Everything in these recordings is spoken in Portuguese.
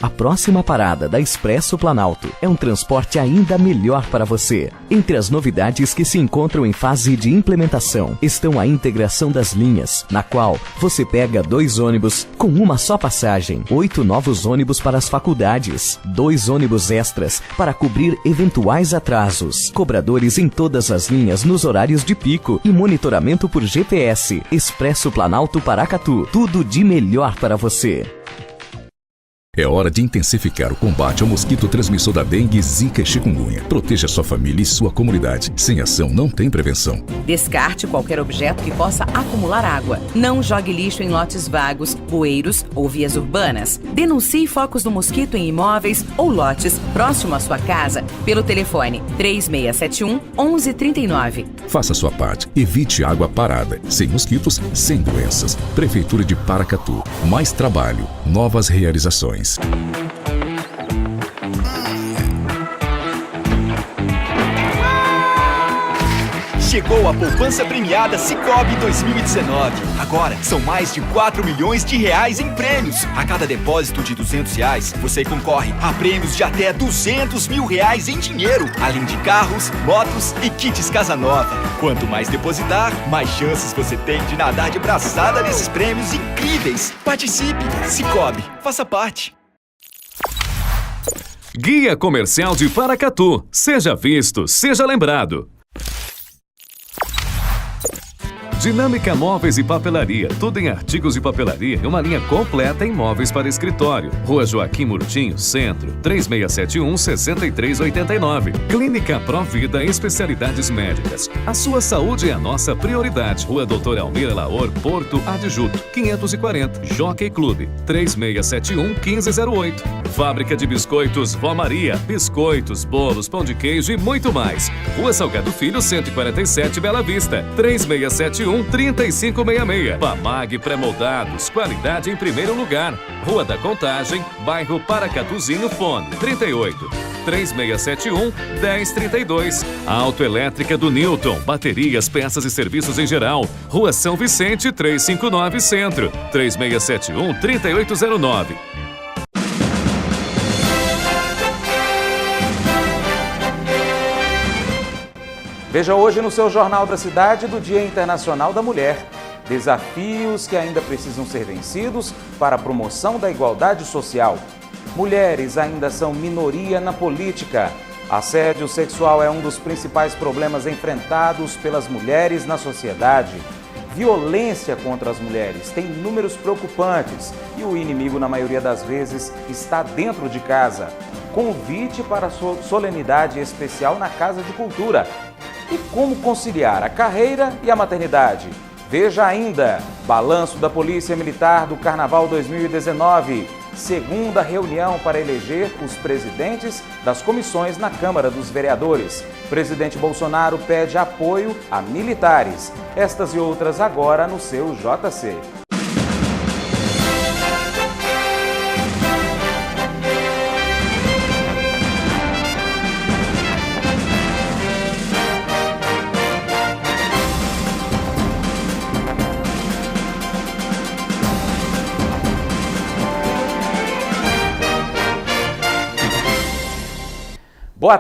A próxima parada da Expresso Planalto é um transporte ainda melhor para você. Entre as novidades que se encontram em fase de implementação estão a integração das linhas, na qual você pega 2 ônibus com uma só passagem, 8 novos ônibus para as faculdades, 2 ônibus extras para cobrir eventuais atrasos, cobradores em todas as linhas nos horários de pico e monitoramento por GPS. Expresso Planalto Paracatu, tudo de melhor para você. É hora de intensificar o combate ao mosquito transmissor da dengue, zika e chikungunya. Proteja sua família e sua comunidade. Sem ação não tem prevenção. Descarte qualquer objeto que possa acumular água. Não jogue lixo em lotes vagos, bueiros ou vias urbanas. Denuncie focos do mosquito em imóveis ou lotes próximo à sua casa pelo telefone 3671 1139. Faça sua parte. Evite água parada. Sem mosquitos, sem doenças. Prefeitura de Paracatu. Mais trabalho. Novas realizações. Chegou a poupança premiada Sicoob 2019. Agora são mais de 4 milhões de reais em prêmios. A cada depósito de R$200, você concorre a prêmios de até R$200 mil em dinheiro, além de carros, motos e kits casa nova. Quanto mais depositar, mais chances você tem de nadar de braçada nesses prêmios incríveis. Participe! Sicoob, faça parte. Guia Comercial de Paracatu. Seja visto, seja lembrado. Dinâmica Móveis e Papelaria, tudo em artigos de papelaria e uma linha completa em móveis para escritório. Rua Joaquim Murtinho, Centro, 3671-6389. Clínica Provida, especialidades médicas. A sua saúde é a nossa prioridade. Rua Doutor Almir Laor, Porto Adjuto, 540. Jockey Clube, 3671-1508. Fábrica de Biscoitos Vó Maria, biscoitos, bolos, pão de queijo e muito mais. Rua Salgado Filho, 147, Bela Vista, 3671-3566. Pamag Pré-moldados, qualidade em primeiro lugar. Rua da Contagem, bairro Paracatuzinho, fone 38 3671 1032. Autoelétrica do Newton, baterias, peças e serviços em geral. Rua São Vicente 359 Centro, 3671 3809. Veja hoje no seu Jornal da Cidade do Dia Internacional da Mulher. Desafios que ainda precisam ser vencidos para a promoção da igualdade social. Mulheres ainda são minoria na política. Assédio sexual é um dos principais problemas enfrentados pelas mulheres na sociedade. Violência contra as mulheres tem números preocupantes e o inimigo, na maioria das vezes, está dentro de casa. Convite para a solenidade especial na Casa de Cultura. E como conciliar a carreira e a maternidade? Veja ainda, balanço da Polícia Militar do Carnaval 2019, segunda reunião para eleger os presidentes das comissões na Câmara dos Vereadores. Presidente Bolsonaro pede apoio a militares. Estas e outras agora no seu JC. Boa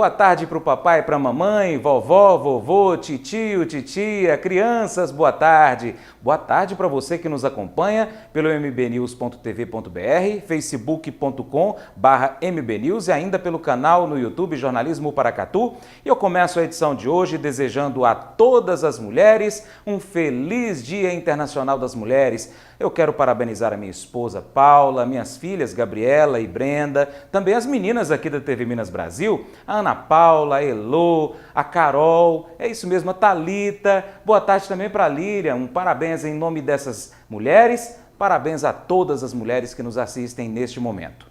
tarde para o papai, para a mamãe, vovó, vovô, titio, titia, crianças, boa tarde. Boa tarde para você que nos acompanha pelo mbnews.tv.br, facebook.com/mbnews e ainda pelo canal no YouTube Jornalismo Paracatu. E eu começo a edição de hoje desejando a todas as mulheres um feliz Dia Internacional das Mulheres. Eu quero parabenizar a minha esposa Paula, minhas filhas Gabriela e Brenda, também as meninas aqui da TV Minas Brasil, a Ana Paula, a Elô, a Carol, é isso mesmo, a Thalita. Boa tarde também para a Líria, um parabéns em nome dessas mulheres, parabéns a todas as mulheres que nos assistem neste momento.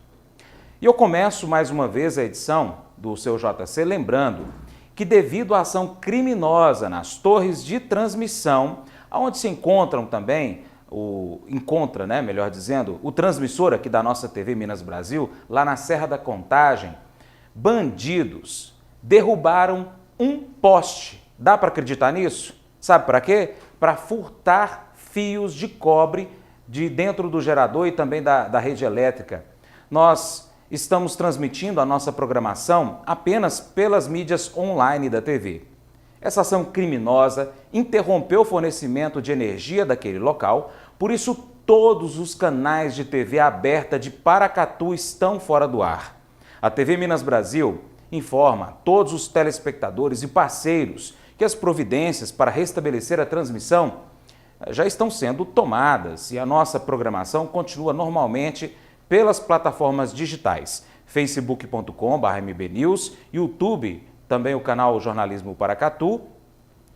E eu começo mais uma vez a edição do seu JC lembrando que devido à ação criminosa nas torres de transmissão, onde se encontram também o transmissor aqui da nossa TV Minas Brasil, lá na Serra da Contagem, bandidos derrubaram um poste. Dá para acreditar nisso? Sabe para quê? Para furtar fios de cobre de dentro do gerador e também da rede elétrica. Nós estamos transmitindo a nossa programação apenas pelas mídias online da TV. Essa ação criminosa interrompeu o fornecimento de energia daquele local, por isso todos os canais de TV aberta de Paracatu estão fora do ar. A TV Minas Brasil informa a todos os telespectadores e parceiros que as providências para restabelecer a transmissão já estão sendo tomadas e a nossa programação continua normalmente pelas plataformas digitais, facebook.com/mbnews, YouTube, também o canal Jornalismo Paracatu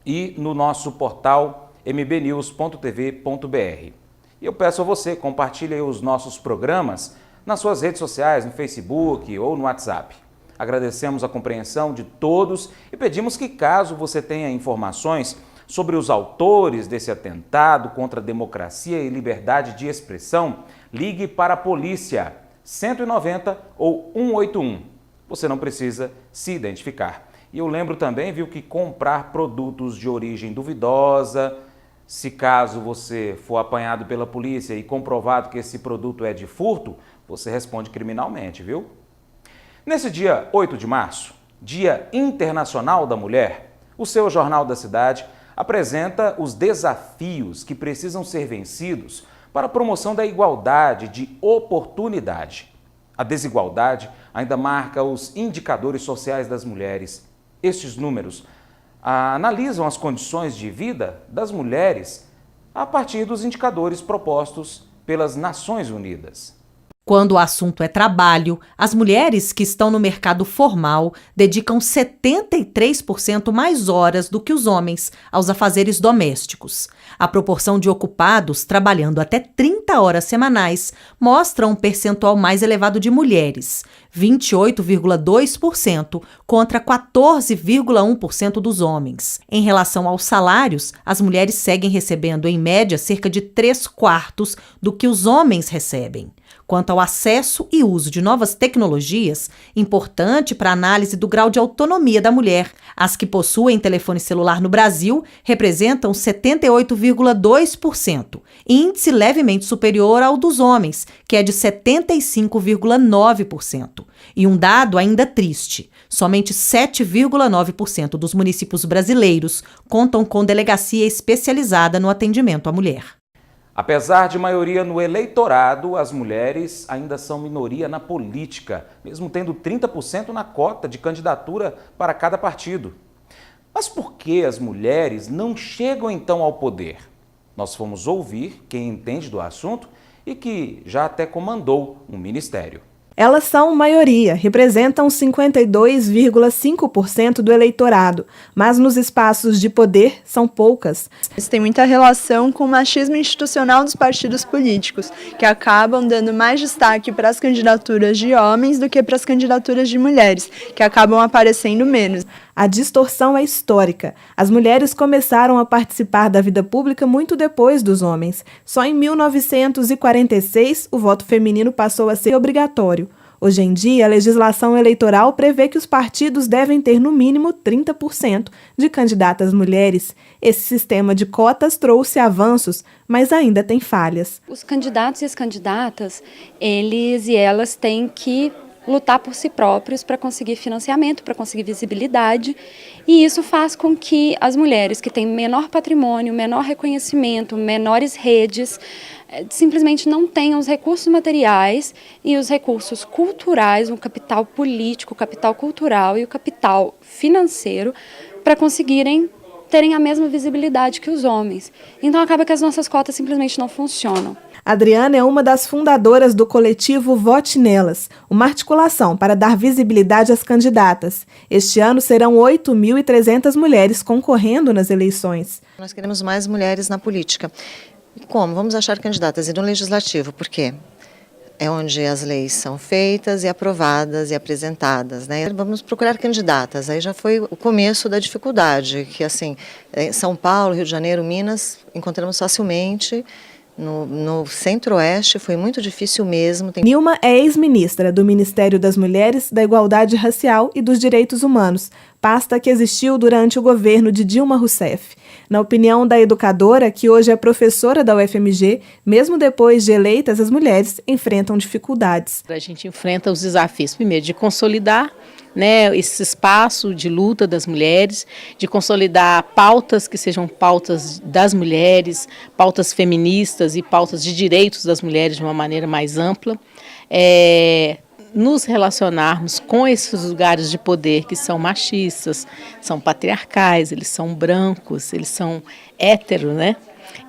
e no nosso portal mbnews.tv.br. E eu peço a você, compartilhe os nossos programas nas suas redes sociais, no Facebook ou no WhatsApp. Agradecemos a compreensão de todos e pedimos que, caso você tenha informações sobre os autores desse atentado contra a democracia e liberdade de expressão, ligue para a polícia 190 ou 181. Você não precisa se identificar. E eu lembro também, viu, que comprar produtos de origem duvidosa, se caso você for apanhado pela polícia e comprovado que esse produto é de furto, você responde criminalmente, viu? Nesse dia 8 de março, Dia Internacional da Mulher, o seu Jornal da Cidade apresenta os desafios que precisam ser vencidos para a promoção da igualdade de oportunidade. A desigualdade ainda marca os indicadores sociais das mulheres. Estes números analisam as condições de vida das mulheres a partir dos indicadores propostos pelas Nações Unidas. Quando o assunto é trabalho, as mulheres que estão no mercado formal dedicam 73% mais horas do que os homens aos afazeres domésticos. A proporção de ocupados trabalhando até 30 horas semanais mostra um percentual mais elevado de mulheres, 28,2% contra 14,1% dos homens. Em relação aos salários, as mulheres seguem recebendo, em média, cerca de 3/4 do que os homens recebem. Quanto ao acesso e uso de novas tecnologias, importante para a análise do grau de autonomia da mulher, as que possuem telefone celular no Brasil representam 78,2%, índice levemente superior ao dos homens, que é de 75,9%. E um dado ainda triste, somente 7,9% dos municípios brasileiros contam com delegacia especializada no atendimento à mulher. Apesar de maioria no eleitorado, as mulheres ainda são minoria na política, mesmo tendo 30% na cota de candidatura para cada partido. Mas por que as mulheres não chegam então ao poder? Nós fomos ouvir quem entende do assunto e que já até comandou um ministério. Elas são maioria, representam 52,5% do eleitorado, mas nos espaços de poder são poucas. Isso tem muita relação com o machismo institucional dos partidos políticos, que acabam dando mais destaque para as candidaturas de homens do que para as candidaturas de mulheres, que acabam aparecendo menos. A distorção é histórica. As mulheres começaram a participar da vida pública muito depois dos homens. Só em 1946 o voto feminino passou a ser obrigatório. Hoje em dia, a legislação eleitoral prevê que os partidos devem ter no mínimo 30% de candidatas mulheres. Esse sistema de cotas trouxe avanços, mas ainda tem falhas. Os candidatos e as candidatas, eles e elas têm que lutar por si próprios para conseguir financiamento, para conseguir visibilidade, e isso faz com que as mulheres que têm menor patrimônio, menor reconhecimento, menores redes, simplesmente não tenham os recursos materiais e os recursos culturais, o capital político, o capital cultural e o capital financeiro para conseguirem terem a mesma visibilidade que os homens. Então acaba que as nossas cotas simplesmente não funcionam. Adriana é uma das fundadoras do coletivo Vote Nelas, uma articulação para dar visibilidade às candidatas. Este ano serão 8.300 mulheres concorrendo nas eleições. Nós queremos mais mulheres na política. Como? Vamos achar candidatas e no legislativo, por quê? É onde as leis são feitas e aprovadas e apresentadas, né? Vamos procurar candidatas, aí já foi o começo da dificuldade, que assim, São Paulo, Rio de Janeiro, Minas, encontramos facilmente. No Centro-Oeste foi muito difícil mesmo. Nilma é ex-ministra do Ministério das Mulheres, da Igualdade Racial e dos Direitos Humanos. pasta que existiu durante o governo de Dilma Rousseff. Na opinião da educadora, que hoje é professora da UFMG, mesmo depois de eleitas, as mulheres enfrentam dificuldades. A gente enfrenta os desafios, primeiro, de consolidar, né, esse espaço de luta das mulheres, de consolidar pautas que sejam pautas das mulheres, pautas feministas e pautas de direitos das mulheres de uma maneira mais ampla. Nos relacionarmos com esses lugares de poder que são machistas, são patriarcais, eles são brancos, eles são héteros, né?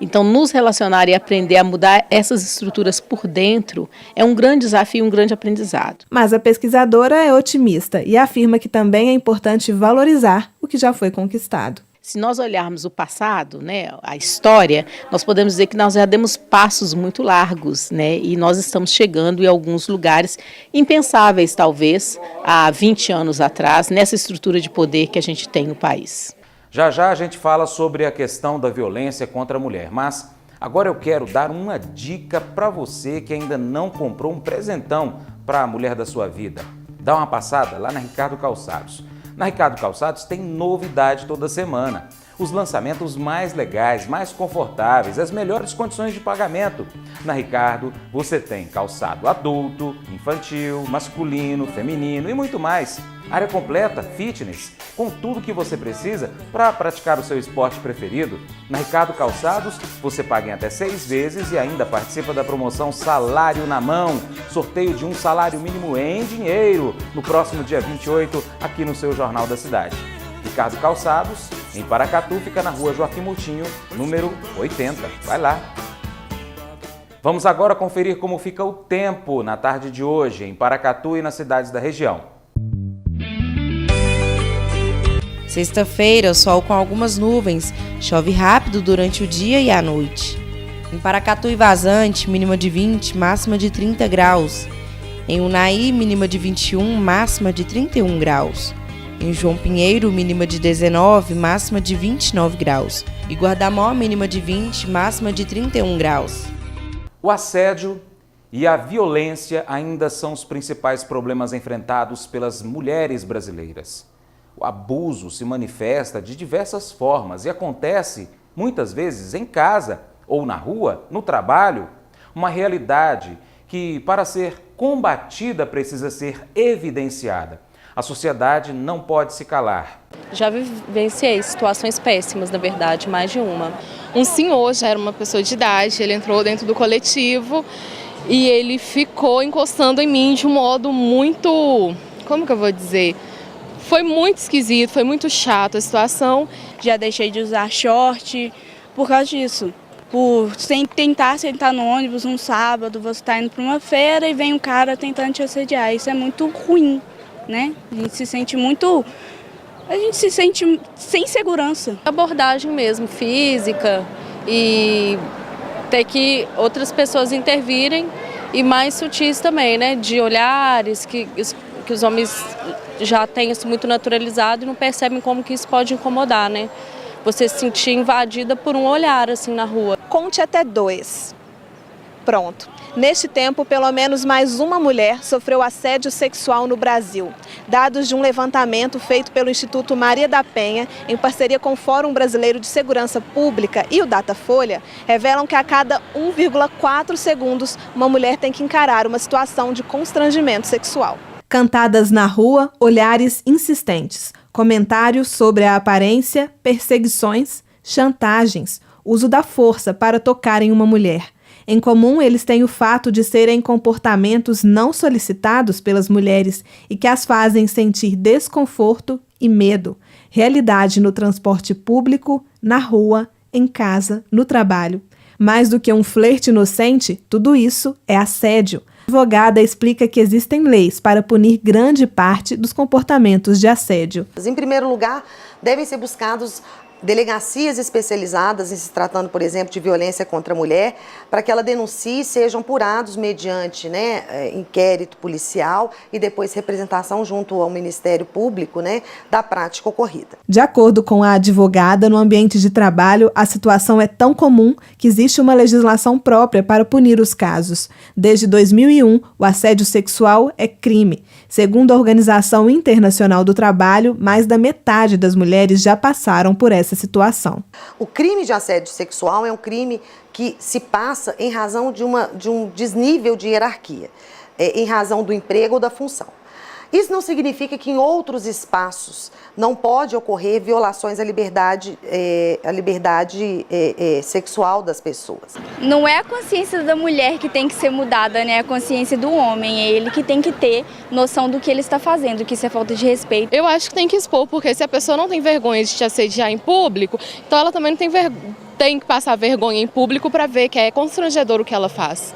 Então, nos relacionar e aprender a mudar essas estruturas por dentro é um grande desafio, um grande aprendizado. Mas a pesquisadora é otimista e afirma que também é importante valorizar o que já foi conquistado. Se nós olharmos o passado, né, a história, nós podemos dizer que nós já demos passos muito largos, né, e nós estamos chegando em alguns lugares impensáveis, talvez, há 20 anos atrás, nessa estrutura de poder que a gente tem no país. Já já a gente fala sobre a questão da violência contra a mulher, mas agora eu quero dar uma dica para você que ainda não comprou um presentão para a mulher da sua vida. Dá uma passada lá na Ricardo Calçados. Na Ricardo Calçados tem novidade toda semana. Os lançamentos mais legais, mais confortáveis, as melhores condições de pagamento. Na Ricardo você tem calçado adulto, infantil, masculino, feminino e muito mais. Área completa, fitness, com tudo que você precisa para praticar o seu esporte preferido. Na Ricardo Calçados, você paga em até 6 vezes e ainda participa da promoção Salário na Mão, sorteio de um salário mínimo em dinheiro, no próximo dia 28, aqui no seu Jornal da Cidade. Ricardo Calçados, em Paracatu, fica na rua Joaquim Moutinho, número 80. Vai lá! Vamos agora conferir como fica o tempo na tarde de hoje, em Paracatu e nas cidades da região. Sexta-feira, sol com algumas nuvens, chove rápido durante o dia e a noite. Em Paracatu e Vazante, mínima de 20, máxima de 30 graus. Em Unai, mínima de 21, máxima de 31 graus. Em João Pinheiro, mínima de 19, máxima de 29 graus. E Guardamó, mínima de 20, máxima de 31 graus. O assédio e a violência ainda são os principais problemas enfrentados pelas mulheres brasileiras. O abuso se manifesta de diversas formas e acontece, muitas vezes, em casa ou na rua, no trabalho. Uma realidade que, para ser combatida, precisa ser evidenciada. A sociedade não pode se calar. Já vivenciei situações péssimas, na verdade, mais de uma. Um senhor já era uma pessoa de idade, ele entrou dentro do coletivo e ele ficou encostando em mim de um modo muito, como que eu vou dizer? Foi muito esquisito, foi muito chato a situação. Já deixei de usar short por causa disso. Por tentar sentar no ônibus um sábado, você está indo para uma feira e vem um cara tentando te assediar. Isso é muito ruim, né? A gente se sente sem segurança. Abordagem mesmo, física, e ter que outras pessoas intervirem e mais sutis também, né? De olhares que os homens já têm isso muito naturalizado e não percebem como que isso pode incomodar, né? Você se sentir invadida por um olhar assim na rua. Conte até 2. Pronto. Neste tempo, pelo menos mais uma mulher sofreu assédio sexual no Brasil. Dados de um levantamento feito pelo Instituto Maria da Penha, em parceria com o Fórum Brasileiro de Segurança Pública e o Datafolha, revelam que a cada 1,4 segundos uma mulher tem que encarar uma situação de constrangimento sexual. Cantadas na rua, olhares insistentes, comentários sobre a aparência, perseguições, chantagens, uso da força para tocar em uma mulher. Em comum, eles têm o fato de serem comportamentos não solicitados pelas mulheres e que as fazem sentir desconforto e medo. Realidade no transporte público, na rua, em casa, no trabalho. Mais do que um flerte inocente, tudo isso é assédio. A advogada explica que existem leis para punir grande parte dos comportamentos de assédio. Em primeiro lugar, devem ser buscados delegacias especializadas em se tratando, por exemplo, de violência contra a mulher, para que ela denuncie e sejam apurados mediante inquérito policial e depois representação junto ao Ministério Público da prática ocorrida. De acordo com a advogada, no ambiente de trabalho, a situação é tão comum que existe uma legislação própria para punir os casos. Desde 2001, o assédio sexual é crime. Segundo a Organização Internacional do Trabalho, mais da metade das mulheres já passaram por essa situação. O crime de assédio sexual é um crime que se passa em razão de um desnível de hierarquia, em razão do emprego ou da função. Isso não significa que em outros espaços não pode ocorrer violações à liberdade sexual das pessoas. Não é a consciência da mulher que tem que ser mudada, né? É a consciência do homem, é ele que tem que ter noção do que ele está fazendo, que isso é falta de respeito. Eu acho que tem que expor, porque se a pessoa não tem vergonha de te assediar em público, então ela também não tem que passar vergonha em público para ver que é constrangedor o que ela faz.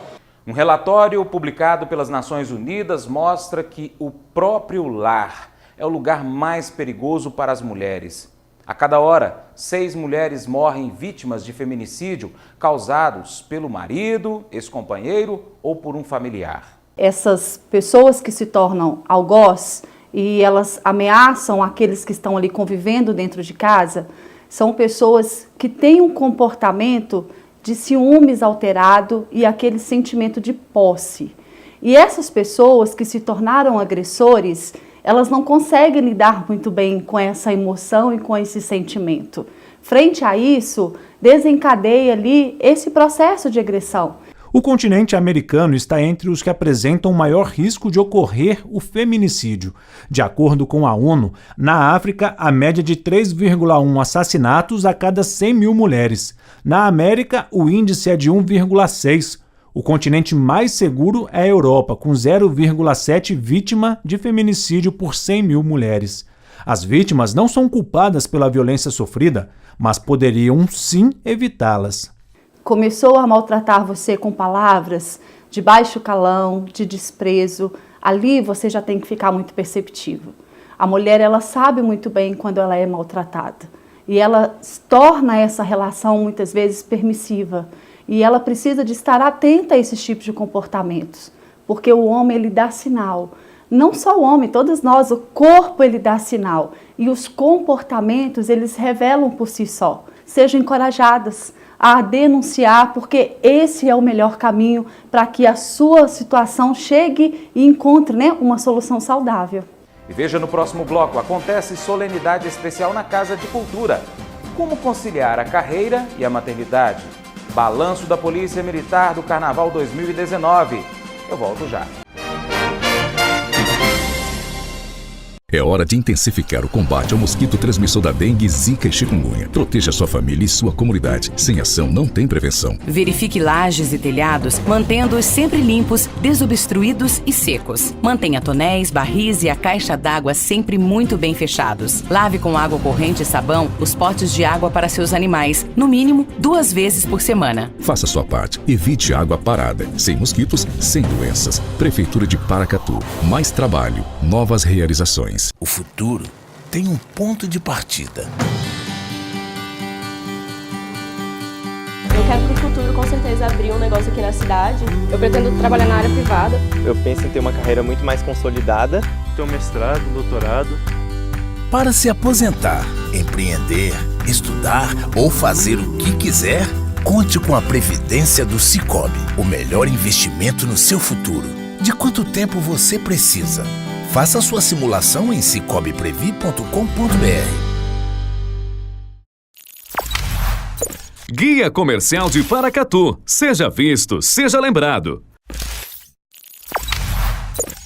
Um relatório publicado pelas Nações Unidas mostra que o próprio lar é o lugar mais perigoso para as mulheres. A cada hora, 6 mulheres morrem vítimas de feminicídio causados pelo marido, ex-companheiro ou por um familiar. Essas pessoas que se tornam algoz e elas ameaçam aqueles que estão ali convivendo dentro de casa, são pessoas que têm um comportamento de ciúmes alterado e aquele sentimento de posse. E essas pessoas que se tornaram agressores, elas não conseguem lidar muito bem com essa emoção e com esse sentimento. Frente a isso, desencadeia ali esse processo de agressão. O continente americano está entre os que apresentam maior risco de ocorrer o feminicídio. De acordo com a ONU, na África, a média de 3,1 assassinatos a cada 100 mil mulheres. Na América, o índice é de 1,6. O continente mais seguro é a Europa, com 0,7 vítima de feminicídio por 100 mil mulheres. As vítimas não são culpadas pela violência sofrida, mas poderiam sim evitá-las. Começou a maltratar você com palavras de baixo calão, de desprezo, ali você já tem que ficar muito perceptivo. A mulher, ela sabe muito bem quando ela é maltratada. E ela torna essa relação, muitas vezes, permissiva. E ela precisa de estar atenta a esses tipos de comportamentos. Porque o homem, ele dá sinal. Não só o homem, todos nós, o corpo, ele dá sinal. E os comportamentos, eles revelam por si só. Sejam encorajadas a denunciar, porque esse é o melhor caminho para que a sua situação chegue e encontre uma solução saudável. E veja no próximo bloco, acontece solenidade especial na Casa de Cultura. Como conciliar a carreira e a maternidade? Balanço da Polícia Militar do Carnaval 2019. Eu volto já. É hora de intensificar o combate ao mosquito transmissor da dengue, zika e chikungunya. Proteja sua família e sua comunidade. Sem ação não tem prevenção. Verifique lajes e telhados, mantendo-os sempre limpos, desobstruídos e secos. Mantenha tonéis, barris e a caixa d'água sempre muito bem fechados. Lave com água corrente e sabão os potes de água para seus animais, no mínimo 2 vezes por semana. Faça sua parte. Evite água parada. Sem mosquitos, sem doenças. Prefeitura de Paracatu. Mais trabalho, novas realizações. O futuro tem um ponto de partida. Eu quero pro futuro, com certeza, abrir um negócio aqui na cidade. Eu pretendo trabalhar na área privada. Eu penso em ter uma carreira muito mais consolidada. Ter um mestrado, um doutorado. Para se aposentar, empreender, estudar ou fazer o que quiser, conte com a Previdência do Sicoob, o melhor investimento no seu futuro. De quanto tempo você precisa? Faça sua simulação em sicobprevi.com.br. Guia Comercial de Paracatu. Seja visto, seja lembrado.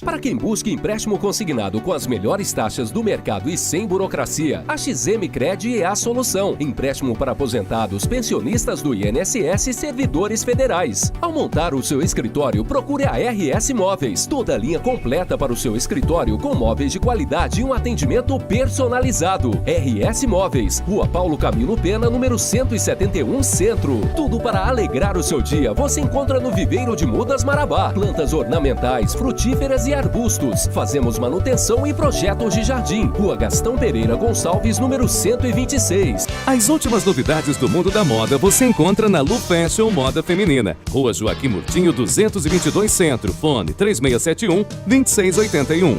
Para quem busca empréstimo consignado com as melhores taxas do mercado e sem burocracia, a XM Cred é a solução. Empréstimo para aposentados, pensionistas do INSS e servidores federais. Ao montar o seu escritório, procure a RS Móveis. Toda a linha completa para o seu escritório com móveis de qualidade e um atendimento personalizado. RS Móveis, Rua Paulo Camilo Pena, número 171, Centro. Tudo para alegrar o seu dia você encontra no Viveiro de Mudas Marabá. Plantas ornamentais, frutíferas e arbóreas arbustos. Fazemos manutenção e projetos de jardim. Rua Gastão Pereira Gonçalves, número 126. As últimas novidades do mundo da moda você encontra na Lu Fashion Moda Feminina. Rua Joaquim Murtinho 222 Centro. Fone 3671-2681.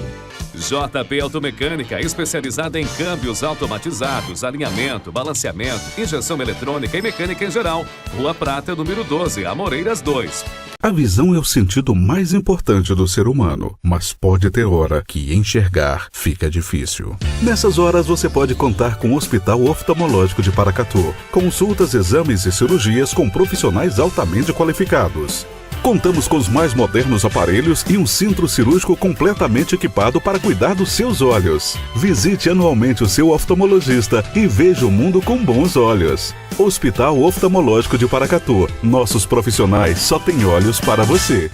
JP Automecânica, especializada em câmbios automatizados, alinhamento, balanceamento, injeção eletrônica e mecânica em geral. Rua Prata, número 12, Amoreiras 2. A visão é o sentido mais importante do ser humano, mas pode ter hora que enxergar fica difícil. Nessas horas você pode contar com o Hospital Oftalmológico de Paracatu. Consultas, exames e cirurgias com profissionais altamente qualificados. Contamos com os mais modernos aparelhos e um centro cirúrgico completamente equipado para cuidar dos seus olhos. Visite anualmente o seu oftalmologista e veja o mundo com bons olhos. Hospital Oftalmológico de Paracatu. Nossos profissionais só têm olhos para você.